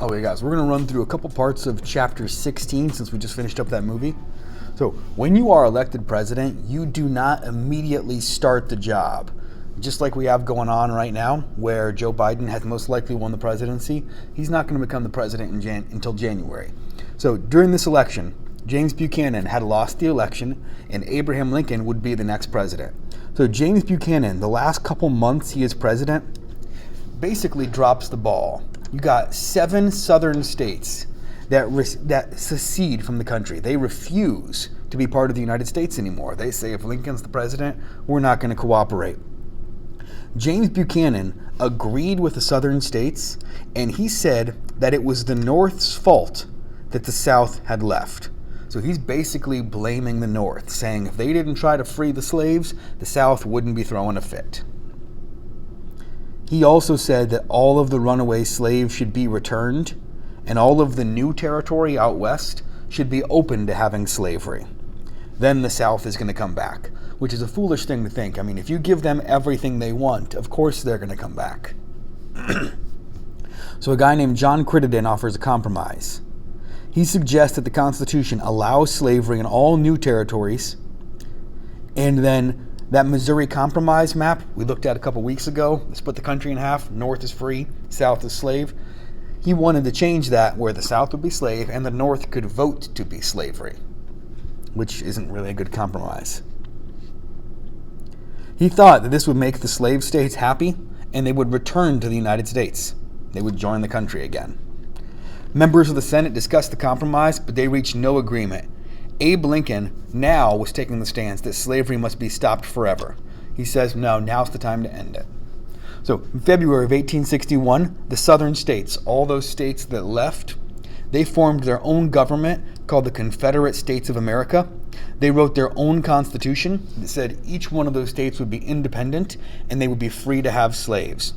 Oh, yeah, guys, we're going to run through a couple parts of chapter 16 since we just finished up that movie. So, when you are elected president, you do not immediately start the job. Just like we have going on right now, where Joe Biden has most likely won the presidency, he's not going to become the president until January. So, during this election, James Buchanan had lost the election, and Abraham Lincoln would be the next president. So, James Buchanan, the last couple months he is president, basically drops the ball. You got 7 southern states that secede from the country. They refuse to be part of the United States anymore. They say if Lincoln's the president, we're not going to cooperate. James Buchanan agreed with the southern states, and he said that it was the North's fault that the South had left. So he's basically blaming the North, saying if they didn't try to free the slaves, the South wouldn't be throwing a fit. He also said that all of the runaway slaves should be returned, and all of the new territory out west should be open to having slavery. Then the South is going to come back, which is a foolish thing to think. I mean, if you give them everything they want, of course they're going to come back. So a guy named John Crittenden offers a compromise. He suggests that the Constitution allows slavery in all new territories, and then that Missouri Compromise map we looked at a couple weeks ago, split the country in half, North is free, South is slave. He wanted to change that where the South would be slave and the North could vote to be slavery, which isn't really a good compromise. He thought that this would make the slave states happy and they would return to the United States. They would join the country again. Members of the Senate discussed the compromise, but they reached no agreement. Abe Lincoln now was taking the stance that slavery must be stopped forever. He says, no, now's the time to end it. So in February of 1861, the southern states, all those states that left, they formed their own government called the Confederate States of America. They wrote their own constitution that said each one of those states would be independent and they would be free to have slaves.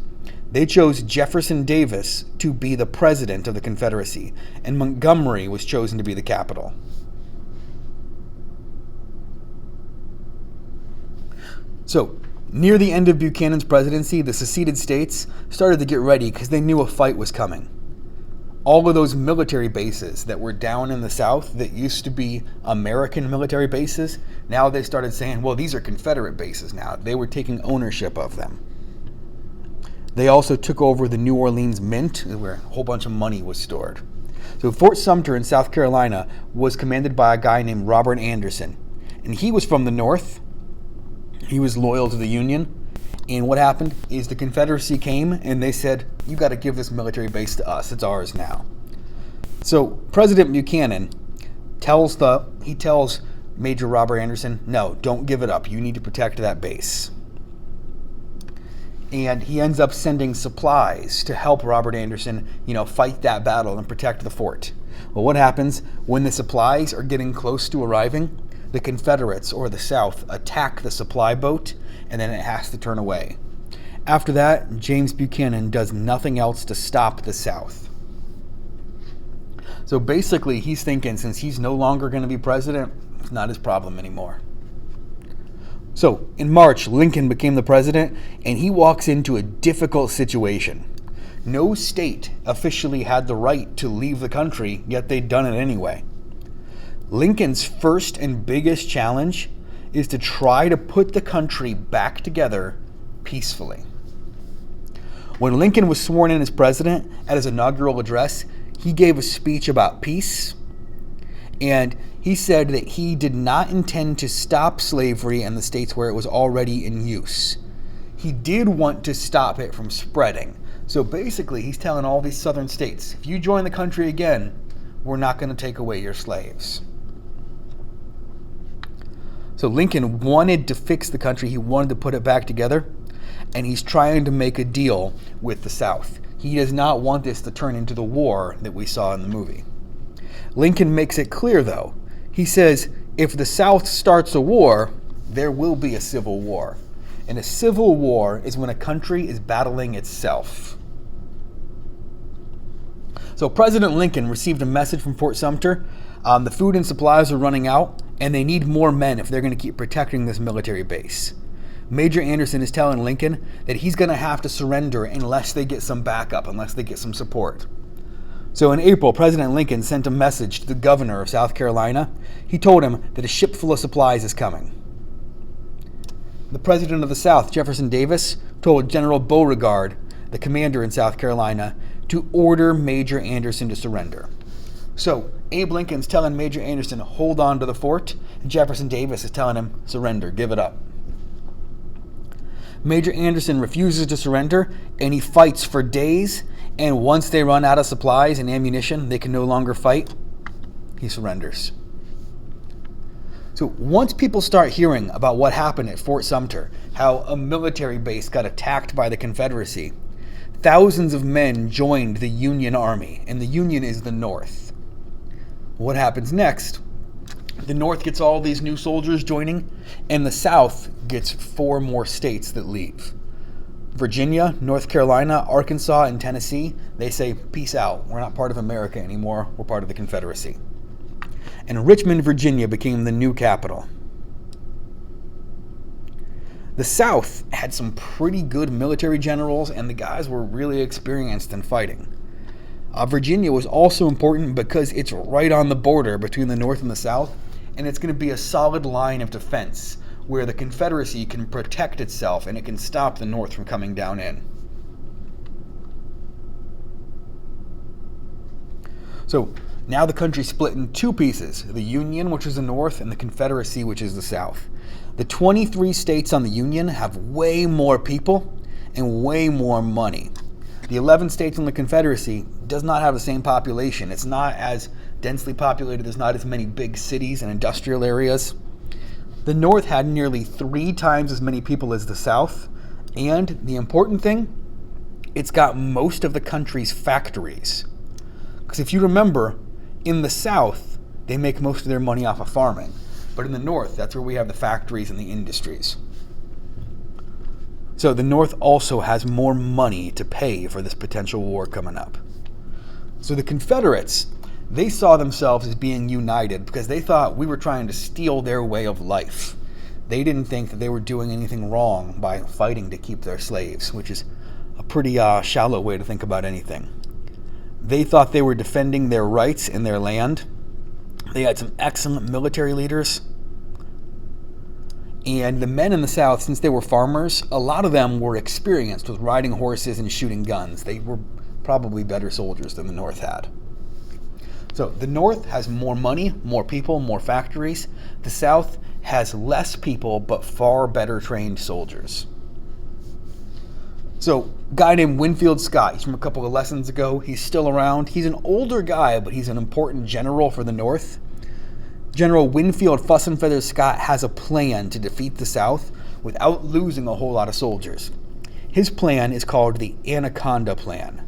They chose Jefferson Davis to be the president of the Confederacy, and Montgomery was chosen to be the capital. So, near the end of Buchanan's presidency, the seceded states started to get ready because they knew a fight was coming. All of those military bases that were down in the South that used to be American military bases, now they started saying, well, these are Confederate bases now. They were taking ownership of them. They also took over the New Orleans Mint, where a whole bunch of money was stored. So Fort Sumter in South Carolina was commanded by a guy named Robert Anderson. And he was from the North. He was loyal to the Union. And what happened is the Confederacy came and they said, you got to give this military base to us. It's ours now. So President Buchanan tells Major Robert Anderson, no, don't give it up. You need to protect that base. And he ends up sending supplies to help Robert Anderson, fight that battle and protect the fort. Well, what happens when the supplies are getting close to arriving? The Confederates, or the South, attack the supply boat, and then it has to turn away. After that, James Buchanan does nothing else to stop the South. So basically, he's thinking since he's no longer going to be president, it's not his problem anymore. So, in March, Lincoln became the president, and he walks into a difficult situation. No state officially had the right to leave the country, yet they'd done it anyway. Lincoln's first and biggest challenge is to try to put the country back together peacefully. When Lincoln was sworn in as president at his inaugural address, he gave a speech about peace, and he said that he did not intend to stop slavery in the states where it was already in use. He did want to stop it from spreading. So basically, he's telling all these southern states, if you join the country again, we're not going to take away your slaves. So Lincoln wanted to fix the country. He wanted to put it back together. And he's trying to make a deal with the South. He does not want this to turn into the war that we saw in the movie. Lincoln makes it clear, though. He says, if the South starts a war, there will be a civil war. And a civil war is when a country is battling itself. So President Lincoln received a message from Fort Sumter. The food and supplies are running out, and they need more men if they're going to keep protecting this military base. Major Anderson is telling Lincoln that he's going to have to surrender unless they get some backup, unless they get some support. So in April, President Lincoln sent a message to the governor of South Carolina. He told him that a ship full of supplies is coming. The president of the South, Jefferson Davis, told General Beauregard, the commander in South Carolina, to order Major Anderson to surrender. So Abe Lincoln's telling Major Anderson, hold on to the fort, and Jefferson Davis is telling him, surrender, give it up. Major Anderson refuses to surrender, and he fights for days, and once they run out of supplies and ammunition, they can no longer fight, he surrenders. So once people start hearing about what happened at Fort Sumter, how a military base got attacked by the Confederacy, thousands of men joined the Union Army, and the Union is the North. What happens next? The North gets all these new soldiers joining, and the South gets 4 more states that leave. Virginia, North Carolina, Arkansas, and Tennessee, they say, peace out. We're not part of America anymore. We're part of the Confederacy. And Richmond, Virginia became the new capital. The South had some pretty good military generals, and the guys were really experienced in fighting. Virginia was also important because it's right on the border between the North and the South, and it's going to be a solid line of defense where the Confederacy can protect itself and it can stop the North from coming down in. So now the country split in 2 pieces, the Union, which is the North, and the Confederacy, which is the South. The 23 states on the Union have way more people and way more money. The 11 states on the Confederacy does not have the same population. It's not as densely populated. There's not as many big cities and industrial areas. The North had nearly 3 times as many people as the South. And the important thing, it's got most of the country's factories. Because if you remember, in the South, they make most of their money off of farming. But in the North, that's where we have the factories and the industries. So the North also has more money to pay for this potential war coming up. So the Confederates, they saw themselves as being united because they thought we were trying to steal their way of life. They didn't think that they were doing anything wrong by fighting to keep their slaves, which is a pretty shallow way to think about anything. They thought they were defending their rights and their land. They had some excellent military leaders. And the men in the South, since they were farmers, a lot of them were experienced with riding horses and shooting guns. They were probably better soldiers than the North had. So the North has more money, more people, more factories. The South has less people, but far better trained soldiers. So a guy named Winfield Scott, he's from a couple of lessons ago. He's still around. He's an older guy, but he's an important general for the North. General Winfield Fuss and Feathers Scott has a plan to defeat the South without losing a whole lot of soldiers. His plan is called the Anaconda Plan.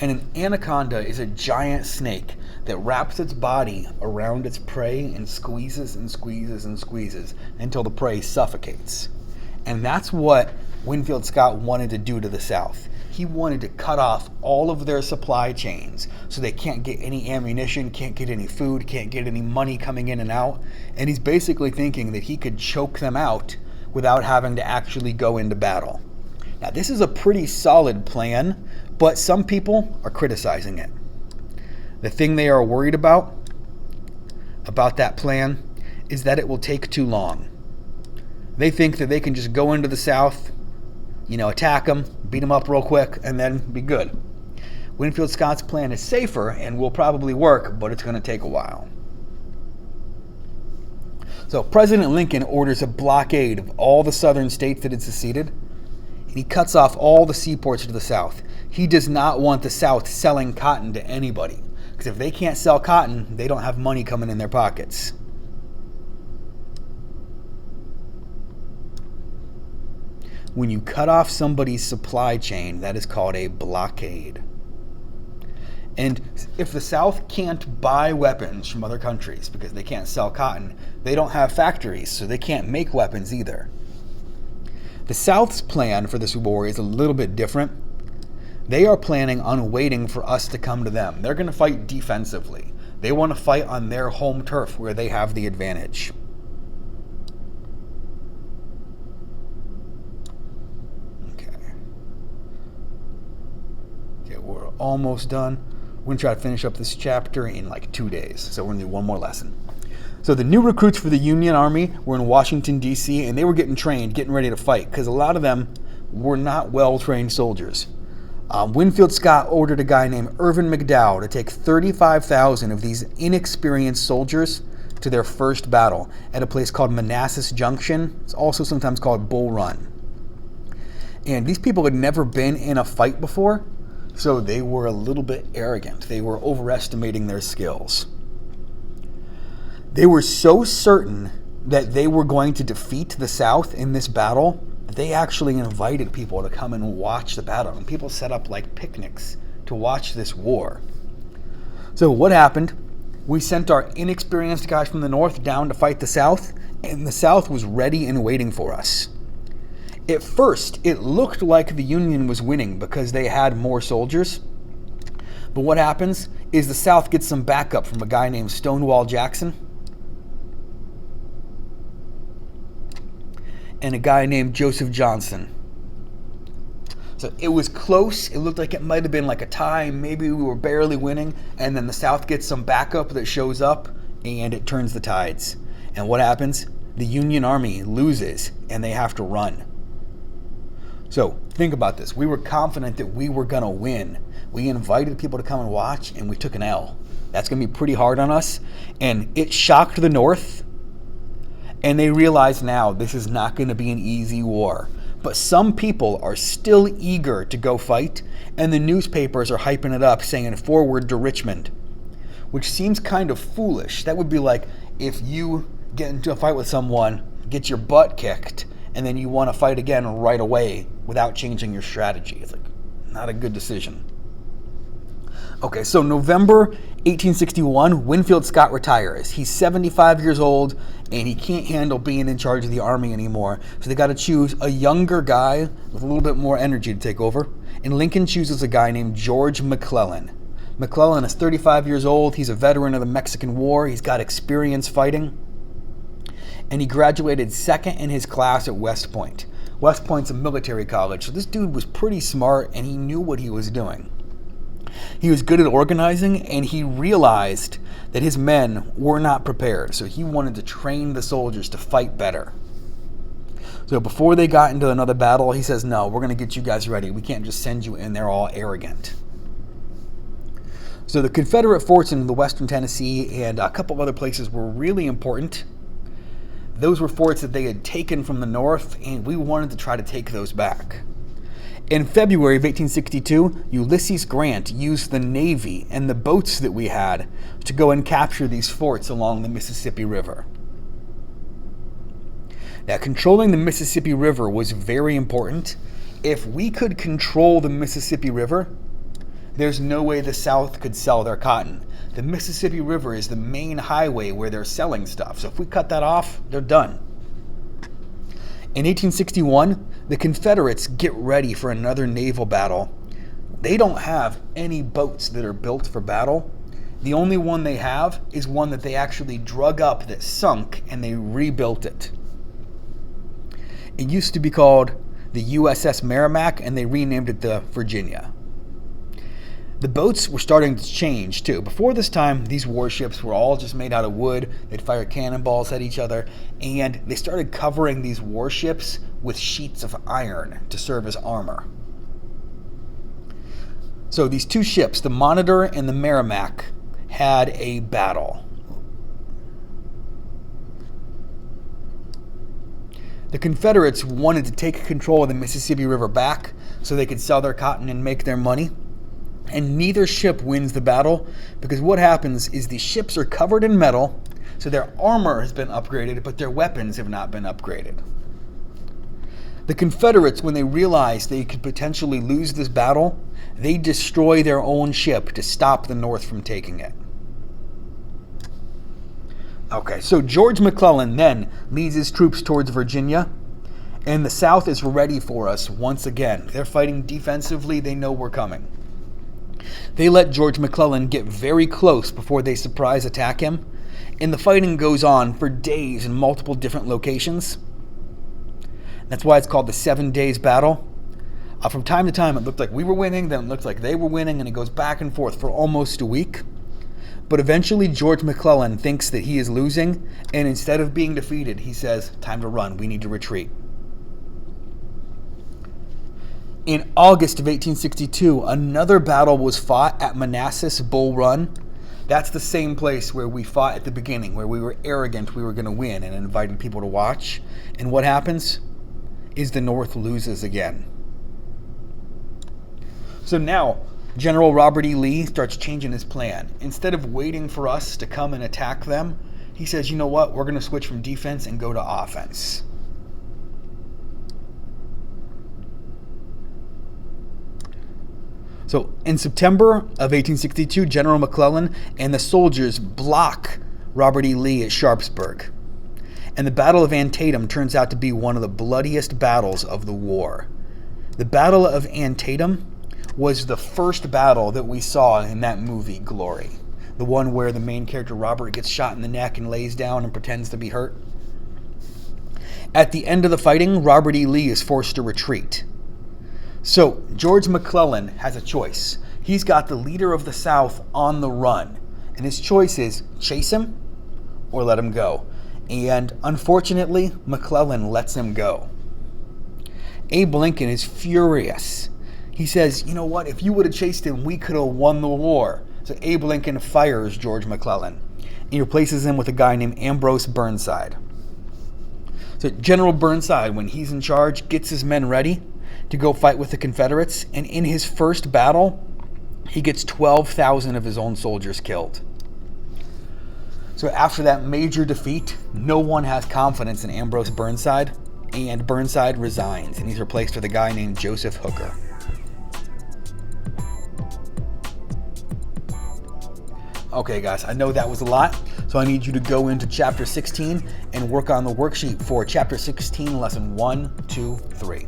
And an anaconda is a giant snake that wraps its body around its prey and squeezes and squeezes and squeezes until the prey suffocates. And that's what Winfield Scott wanted to do to the South. He wanted to cut off all of their supply chains so they can't get any ammunition, can't get any food, can't get any money coming in and out. And he's basically thinking that he could choke them out without having to actually go into battle. Now, this is a pretty solid plan, but some people are criticizing it. The thing they are worried about that plan is that it will take too long. They think that they can just go into the South, attack them, beat them up real quick, and then be good. Winfield Scott's plan is safer and will probably work, but it's going to take a while. So President Lincoln orders a blockade of all the southern states that had seceded, and he cuts off all the seaports to the South. He does not want the South selling cotton to anybody, because if they can't sell cotton, they don't have money coming in their pockets. When you cut off somebody's supply chain, that is called a blockade. And if the South can't buy weapons from other countries because they can't sell cotton, they don't have factories, so they can't make weapons either. The South's plan for this war is a little bit different. They are planning on waiting for us to come to them. They're going to fight defensively. They want to fight on their home turf where they have the advantage. Okay, we're almost done. going to try to finish up this chapter in like 2 days. So we're going to do one more lesson. So the new recruits for the Union Army were in Washington, D.C., and they were getting trained, getting ready to fight, because a lot of them were not well-trained soldiers. Winfield Scott ordered a guy named Irvin McDowell to take 35,000 of these inexperienced soldiers to their first battle at a place called Manassas Junction. It's also sometimes called Bull Run. And these people had never been in a fight before, so they were a little bit arrogant. They were overestimating their skills. They were so certain that they were going to defeat the South in this battle that they actually invited people to come and watch the battle. And people set up like picnics to watch this war. So what happened? We sent our inexperienced guys from the North down to fight the South, and the South was ready and waiting for us. At first, it looked like the Union was winning because they had more soldiers. But what happens is the South gets some backup from a guy named Stonewall Jackson and a guy named Joseph Johnston. So it was close. It looked like it might have been like a tie. Maybe we were barely winning. And then the South gets some backup that shows up and it turns the tides. And what happens? The Union Army loses and they have to run. So think about this. We were confident that we were going to win. We invited people to come and watch and we took an L. That's going to be pretty hard on us. And it shocked the North. And they realize now this is not going to be an easy war. But some people are still eager to go fight, and the newspapers are hyping it up, saying forward to Richmond, which seems kind of foolish. That would be like if you get into a fight with someone, get your butt kicked, and then you want to fight again right away without changing your strategy. It's like not a good decision. Okay, so November 1861, Winfield Scott retires. He's 75 years old, and he can't handle being in charge of the army anymore. So they got to choose a younger guy with a little bit more energy to take over. And Lincoln chooses a guy named George McClellan. McClellan is 35 years old. He's a veteran of the Mexican War. He's got experience fighting. And he graduated second in his class at West Point. West Point's a military college, so this dude was pretty smart, and he knew what he was doing. He was good at organizing, and he realized that his men were not prepared, so he wanted to train the soldiers to fight better. So before they got into another battle, he says, no, we're going to get you guys ready. We can't just send you in there all arrogant. So the Confederate forts in the western Tennessee and a couple of other places were really important. Those were forts that they had taken from the North, and we wanted to try to take those back. In February of 1862, Ulysses Grant used the Navy and the boats that we had to go and capture these forts along the Mississippi River. Now, controlling the Mississippi River was very important. If we could control the Mississippi River, there's no way the South could sell their cotton. The Mississippi River is the main highway where they're selling stuff. So if we cut that off, they're done. In 1861, the Confederates get ready for another naval battle. They don't have any boats that are built for battle. The only one they have is one that they actually drug up that sunk, and they rebuilt it. It used to be called the USS Merrimack, and they renamed it the Virginia. The boats were starting to change too. Before this time, these warships were all just made out of wood. They'd fire cannonballs at each other, and they started covering these warships with sheets of iron to serve as armor. So these two ships, the Monitor and the Merrimack, had a battle. The Confederates wanted to take control of the Mississippi River back so they could sell their cotton and make their money. And neither ship wins the battle, because what happens is these ships are covered in metal, so their armor has been upgraded, but their weapons have not been upgraded. The Confederates, when they realized they could potentially lose this battle, they destroy their own ship to stop the North from taking it. Okay, so George McClellan then leads his troops towards Virginia, and the South is ready for us once again. They're fighting defensively. They know we're coming. They let George McClellan get very close before they surprise attack him, and the fighting goes on for days in multiple different locations. That's why it's called the 7 Days Battle. From time to time, it looked like we were winning, then it looked like they were winning, and it goes back and forth for almost a week. But eventually, George McClellan thinks that he is losing, and instead of being defeated, he says, time to run, we need to retreat. In August of 1862, another battle was fought at Manassas Bull Run. That's the same place where we fought at the beginning, where we were arrogant we were going to win and invited people to watch. And what happens is the North loses again. So now, General Robert E. Lee starts changing his plan. Instead of waiting for us to come and attack them, he says, you know what, we're going to switch from defense and go to offense. So in September of 1862, General McClellan and the soldiers block Robert E. Lee at Sharpsburg. And the Battle of Antietam turns out to be one of the bloodiest battles of the war. The Battle of Antietam was the first battle that we saw in that movie, Glory. The one where the main character, Robert, gets shot in the neck and lays down and pretends to be hurt. At the end of the fighting, Robert E. Lee is forced to retreat. So, George McClellan has a choice. He's got the leader of the South on the run. And his choice is chase him or let him go. And unfortunately, McClellan lets him go. Abe Lincoln is furious. He says, you know what, if you would have chased him, we could have won the war. So Abe Lincoln fires George McClellan. He replaces him with a guy named Ambrose Burnside. So General Burnside, when he's in charge, gets his men ready to go fight with the Confederates. And in his first battle, he gets 12,000 of his own soldiers killed. So after that major defeat, no one has confidence in Ambrose Burnside, and Burnside resigns, and he's replaced with a guy named Joseph Hooker. Okay, guys, I know that was a lot, so I need you to go into Chapter 16 and work on the worksheet for Chapter 16, Lesson 1, 2, 3.